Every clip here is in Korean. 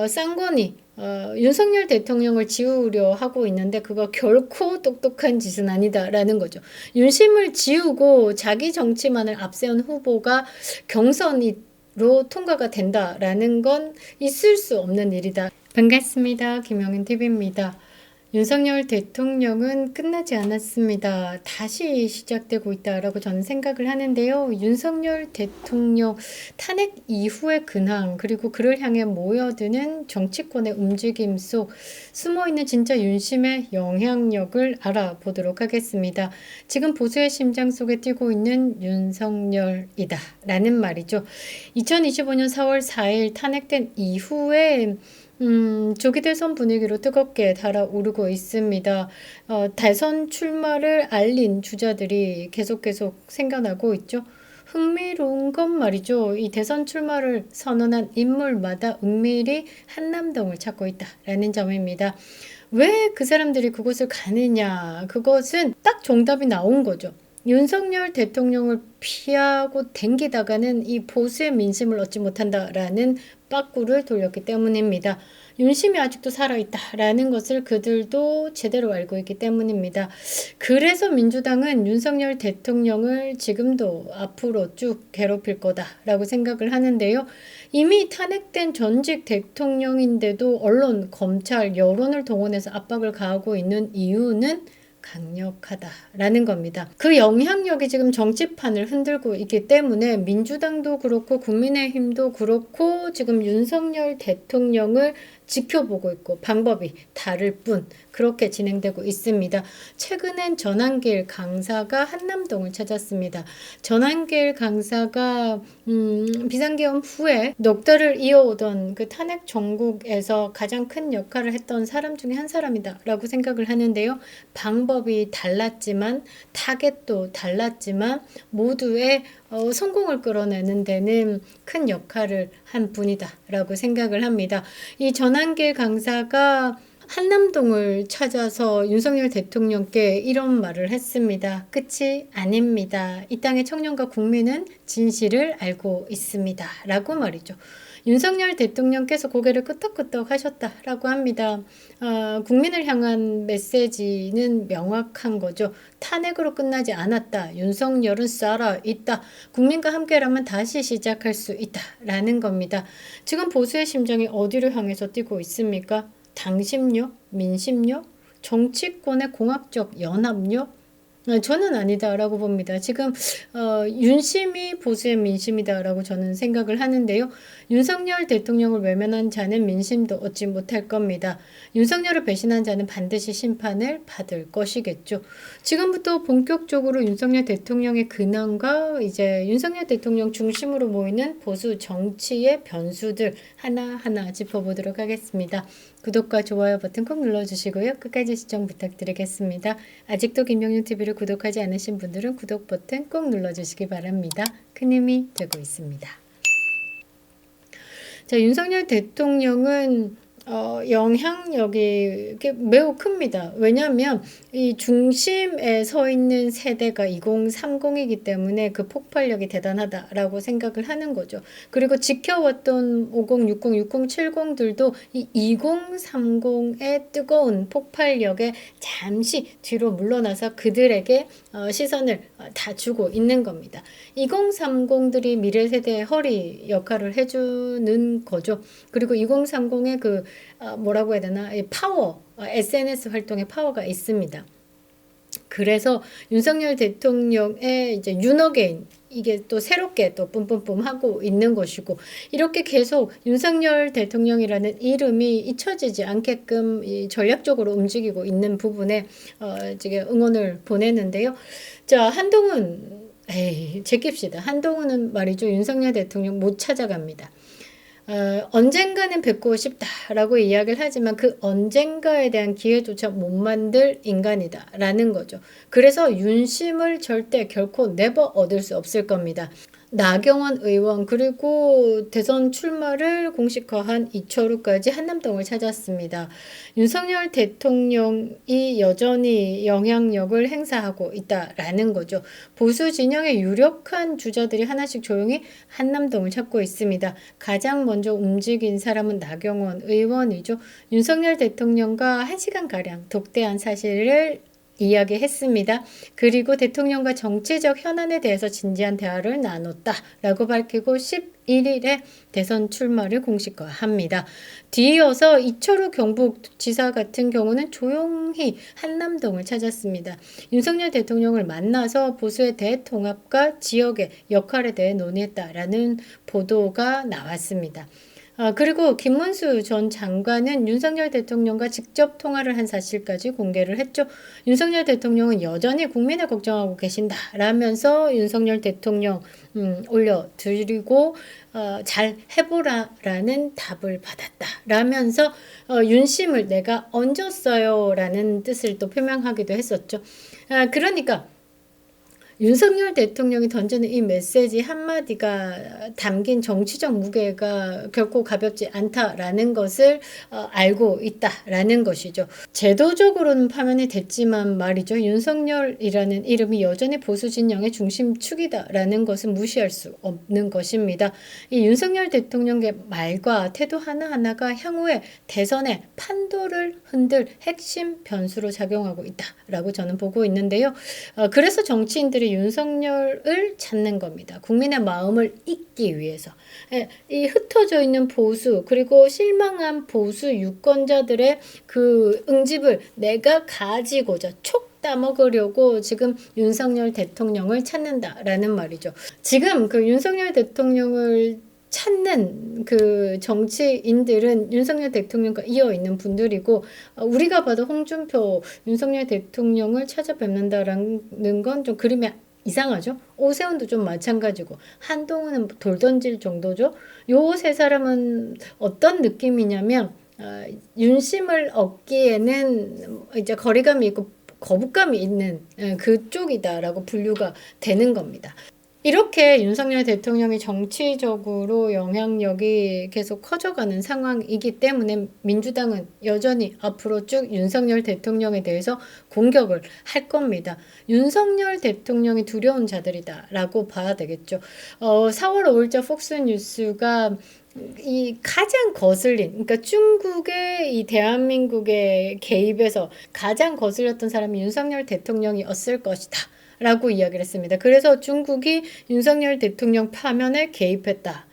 쌍권이 윤석열 대통령을 지우려 하고 있는데 그거 결코 똑똑한 짓은 아니다라는 거죠. 윤심을 지우고 자기 정치만을 앞세운 후보가 경선으로 통과가 된다라는 건 있을 수 없는 일이다. 반갑습니다. 김영인 TV입니다. 윤석열 대통령은 끝나지 않았습니다. 다시 시작되고 있다라고 저는 생각을 하는데요. 윤석열 대통령 탄핵 이후의 근황 그리고 그를 향해 모여드는 정치권의 움직임 속 숨어있는 진짜 윤심의 영향력을 알아보도록 하겠습니다. 지금 보수의 심장 속에 뛰고 있는 윤석열이다 라는 말이죠. 2025년 4월 4일 탄핵된 이후에 조기 대선 분위기로 뜨겁게 달아오르고 있습니다. 대선 출마를 알린 주자들이 계속 생겨나고 있죠. 흥미로운 건 말이죠. 이 대선 출마를 선언한 인물마다 은밀히 한남동을 찾고 있다라는 점입니다. 왜 그 사람들이 그곳을 가느냐? 그것은 딱 정답이 나온 거죠. 윤석열 대통령을 피하고 댕기다가는 이 보수의 민심을 얻지 못한다라는 빠꾸를 돌렸기 때문입니다. 윤심이 아직도 살아있다라는 것을 그들도 제대로 알고 있기 때문입니다. 그래서 민주당은 윤석열 대통령을 지금도 앞으로 쭉 괴롭힐 거다라고 생각을 하는데요. 이미 탄핵된 전직 대통령인데도 언론, 검찰, 여론을 동원해서 압박을 가하고 있는 이유는 강력하다라는 겁니다. 그 영향력이 지금 정치판을 흔들고 있기 때문에 민주당도 그렇고 국민의힘도 그렇고 지금 윤석열 대통령을 지켜보고 있고 방법이 다를 뿐 그렇게 진행되고 있습니다. 최근엔 전한길 강사가 한남동을 찾았습니다. 전한길 강사가 비상계엄 후에 넉 달을 이어오던 그 탄핵 정국에서 가장 큰 역할을 했던 사람 중에 한 사람이다 라고 생각을 하는데요. 방법이 달랐지만 타겟도 달랐지만 모두의 성공을 끌어내는 데는 큰 역할을 한 분이다 라고 생각을 합니다. 이 전한길 강사가 한남동을 찾아서 윤석열 대통령께 이런 말을 했습니다. 끝이 아닙니다. 이 땅의 청년과 국민은 진실을 알고 있습니다. 라고 말이죠. 윤석열 대통령께서 고개를 끄덕끄덕 하셨다라고 합니다. 국민을 향한 메시지는 명확한 거죠. 탄핵으로 끝나지 않았다. 윤석열은 살아있다. 국민과 함께라면 다시 시작할 수 있다라는 겁니다. 지금 보수의 심정이 어디로 향해서 뛰고 있습니까? 당심요? 민심요? 정치권의 공학적 연합요? 저는 아니다라고 봅니다. 지금 윤심이 보수의 민심이다라고 저는 생각을 하는데요. 윤석열 대통령을 외면한 자는 민심도 얻지 못할 겁니다. 윤석열을 배신한 자는 반드시 심판을 받을 것이겠죠. 지금부터 본격적으로 윤석열 대통령의 근황과 이제 윤석열 대통령 중심으로 모이는 보수 정치의 변수들 하나하나 짚어보도록 하겠습니다. 구독과 좋아요 버튼 꼭 눌러주시고요. 끝까지 시청 부탁드리겠습니다. 아직도 김영윤 TV를 구독하지 않으신 분들은 구독 버튼 꼭 눌러주시기 바랍니다. 큰 힘이 되고 있습니다. 자, 윤석열 대통령은 영향력이 매우 큽니다. 왜냐하면 이 중심에 서 있는 세대가 2030이기 때문에 그 폭발력이 대단하다라고 생각을 하는 거죠. 그리고 지켜왔던 50, 60, 60, 70들도 이 2030의 뜨거운 폭발력에 잠시 뒤로 물러나서 그들에게 시선을 다 주고 있는 겁니다. 2030들이 미래 세대의 허리 역할을 해주는 거죠. 그리고 2030의 그 뭐라고 해야 되나 파워, SNS 활동의 파워가 있습니다. 그래서 윤석열 대통령의 이제 윤어게인 이게 또 새롭게 또 뿜뿜뿜 하고 있는 것이고 이렇게 계속 윤석열 대통령이라는 이름이 잊혀지지 않게끔 전략적으로 움직이고 있는 부분에 지금 응원을 보내는데요. 자, 한동훈 제낍시다. 한동훈은 말이죠. 윤석열 대통령 못 찾아갑니다. 언젠가는 뵙고 싶다라고 이야기를 하지만 그 언젠가에 대한 기회조차 못 만들 인간이다라는 거죠. 그래서 윤심을 절대 결코 never 얻을 수 없을 겁니다. 나경원 의원 그리고 대선 출마를 공식화한 이철우까지 한남동을 찾았습니다. 윤석열 대통령이 여전히 영향력을 행사하고 있다라는 거죠. 보수 진영의 유력한 주자들이 하나씩 조용히 한남동을 찾고 있습니다. 가장 먼저 움직인 사람은 나경원 의원이죠. 윤석열 대통령과 1시간가량 독대한 사실을 이야기했습니다. 그리고 대통령과 정치적 현안에 대해서 진지한 대화를 나눴다라고 밝히고 11일에 대선 출마를 공식화합니다. 뒤이어서 이철우 경북지사 같은 경우는 조용히 한남동을 찾았습니다. 윤석열 대통령을 만나서 보수의 대통합과 지역의 역할에 대해 논의했다라는 보도가 나왔습니다. 그리고 김문수 전 장관은 윤석열 대통령과 직접 통화를 한 사실까지 공개를 했죠. 윤석열 대통령은 여전히 국민을 걱정하고 계신다라면서 윤석열 대통령 올려드리고 잘 해보라라는 답을 받았다라면서 윤심을 내가 얹었어요라는 뜻을 또 표명하기도 했었죠. 그러니까 윤석열 대통령이 던지는 이 메시지 한마디가 담긴 정치적 무게가 결코 가볍지 않다라는 것을 알고 있다라는 것이죠. 제도적으로는 파면이 됐지만 말이죠. 윤석열이라는 이름이 여전히 보수 진영의 중심축이다라는 것은 무시할 수 없는 것입니다. 이 윤석열 대통령의 말과 태도 하나하나가 향후에 대선의 판도를 흔들 핵심 변수로 작용하고 있다라고 저는 보고 있는데요. 그래서 정치인들이 윤석열을 찾는 겁니다. 국민의 마음을 잊기 위해서. 이 흩어져 있는 보수 그리고 실망한 보수 유권자들의 그 응집을 내가 가지고자 촉 따먹으려고 지금 윤석열 대통령을 찾는다라는 말이죠. 지금 그 윤석열 대통령을 찾는 그 정치인들은 윤석열 대통령과 이어 있는 분들이고 우리가 봐도 홍준표 윤석열 대통령을 찾아뵙는다라는 건 좀 그림이 이상하죠? 오세훈도 좀 마찬가지고 한동훈은 돌 던질 정도죠. 요 세 사람은 어떤 느낌이냐면 윤심을 얻기에는 이제 거리감이 있고 거부감이 있는 그쪽이다라고 분류가 되는 겁니다. 이렇게 윤석열 대통령이 정치적으로 영향력이 계속 커져가는 상황이기 때문에 민주당은 여전히 앞으로 쭉 윤석열 대통령에 대해서 공격을 할 겁니다. 윤석열 대통령이 두려운 자들이다라고 봐야 되겠죠. 4월 5일자 폭스뉴스가 이 가장 거슬린, 그러니까 중국의 이 대한민국의 개입에서 가장 거슬렸던 사람이 윤석열 대통령이었을 것이다. 라고 이야기를 했습니다. 그래서 중국이 윤석열 대통령 파면에 개입했다.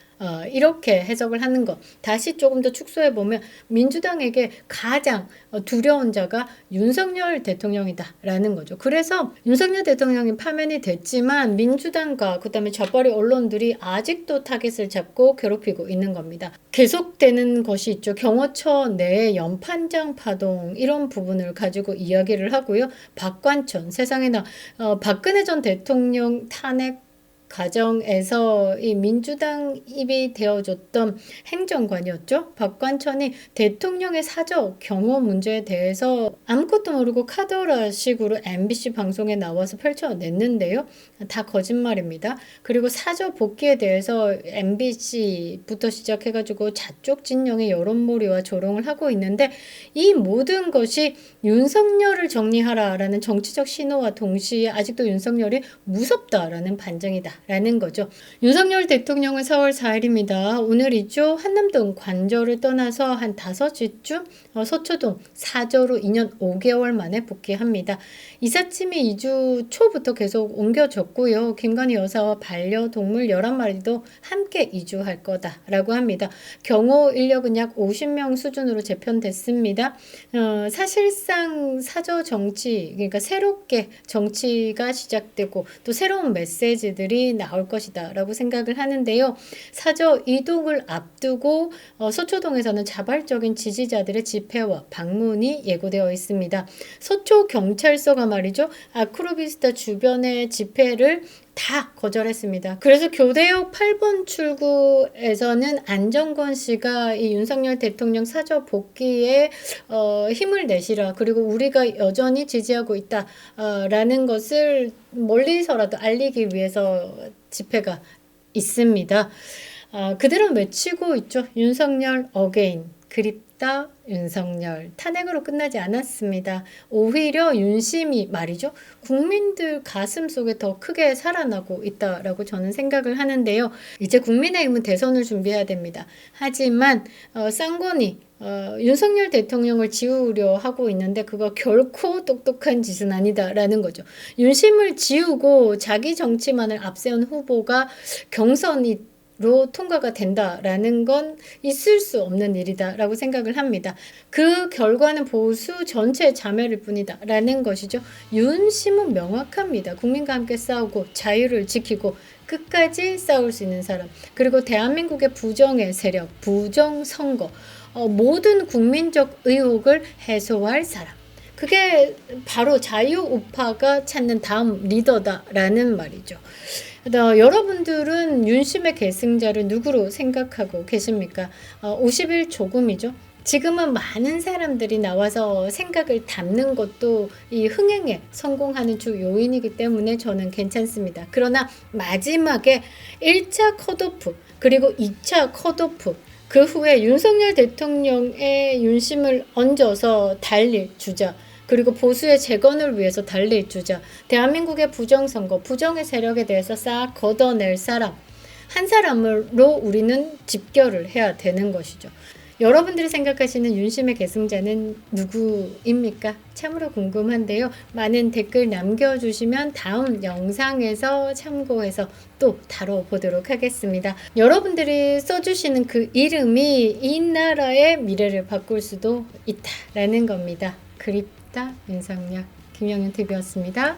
이렇게 해석을 하는 것. 다시 조금 더 축소해 보면 민주당에게 가장 두려운 자가 윤석열 대통령이다라는 거죠. 그래서 윤석열 대통령이 파면이 됐지만 민주당과 그다음에 좌빨이 언론들이 아직도 타겟을 잡고 괴롭히고 있는 겁니다. 계속되는 것이 있죠. 경호처 내 연판장 파동 이런 부분을 가지고 이야기를 하고요. 박관천 세상에나 박근혜 전 대통령 탄핵 과정에서 이 민주당 입이 되어줬던 행정관이었죠. 박관천이 대통령의 사저 경호 문제에 대해서 아무것도 모르고 카더라식으로 MBC 방송에 나와서 펼쳐냈는데요. 다 거짓말입니다. 그리고 사저 복귀에 대해서 MBC부터 시작해가지고 자쪽 진영의 여론몰이와 조롱을 하고 있는데 이 모든 것이 윤석열을 정리하라라는 정치적 신호와 동시에 아직도 윤석열이 무섭다라는 반증이다. 라는 거죠. 윤석열 대통령은 4월 4일입니다. 오늘이죠. 한남동 관저를 떠나서 한 5시쯤 서초동 사저로 2년 5개월 만에 복귀합니다. 이삿짐이 2주 초부터 계속 옮겨졌고요. 김건희 여사와 반려동물 11마리도 함께 이주할 거다라고 합니다. 경호 인력은 약 50명 수준으로 재편됐습니다. 사실상 사저 정치, 그러니까 새롭게 정치가 시작되고 또 새로운 메시지들이 나올 것이다 라고 생각을 하는데요. 사저 이동을 앞두고 서초동에서는 자발적인 지지자들의 집회와 방문이 예고되어 있습니다. 서초경찰서가 말이죠. 아크로비스타 주변의 집회를 다 거절했습니다. 그래서 교대역 8번 출구에서는 안정권 씨가 이 윤석열 대통령 사저 복귀에 힘을 내시라. 그리고 우리가 여전히 지지하고 있다라는 것을 멀리서라도 알리기 위해서 집회가 있습니다. 그들은 외치고 있죠. 윤석열 어게인, 그립다 윤석열. 탄핵으로 끝나지 않았습니다. 오히려 윤심이 말이죠. 국민들 가슴 속에 더 크게 살아나고 있다라고 저는 생각을 하는데요. 이제 국민의힘은 대선을 준비해야 됩니다. 하지만 쌍권이 윤석열 대통령을 지우려 하고 있는데 그거 결코 똑똑한 짓은 아니다라는 거죠. 윤심을 지우고 자기 정치만을 앞세운 후보가 경선이 로 통과가 된다라는 건 있을 수 없는 일이다라고 생각을 합니다. 그 결과는 보수 전체의 자멸일 뿐이다라는 것이죠. 윤심은 명확합니다. 국민과 함께 싸우고 자유를 지키고 끝까지 싸울 수 있는 사람, 그리고 대한민국의 부정의 세력, 부정 선거, 모든 국민적 의혹을 해소할 사람. 그게 바로 자유우파가 찾는 다음 리더다라는 말이죠. 여러분들은 윤심의 계승자를 누구로 생각하고 계십니까? 50일 조금이죠. 지금은 많은 사람들이 나와서 생각을 담는 것도 이 흥행에 성공하는 주 요인이기 때문에 저는 괜찮습니다. 그러나 마지막에 1차 컷오프 그리고 2차 컷오프, 그 후에 윤석열 대통령의 윤심을 얹어서 달릴 주자, 그리고 보수의 재건을 위해서 달릴 주자, 대한민국의 부정선거, 부정의 세력에 대해서 싹 걷어낼 사람, 한 사람으로 우리는 집결을 해야 되는 것이죠. 여러분들이 생각하시는 윤심의 계승자는 누구입니까? 참으로 궁금한데요. 많은 댓글 남겨주시면 다음 영상에서 참고해서 또 다뤄보도록 하겠습니다. 여러분들이 써주시는 그 이름이 이 나라의 미래를 바꿀 수도 있다라는 겁니다. 그립다 윤석열, 김영윤 TV였습니다.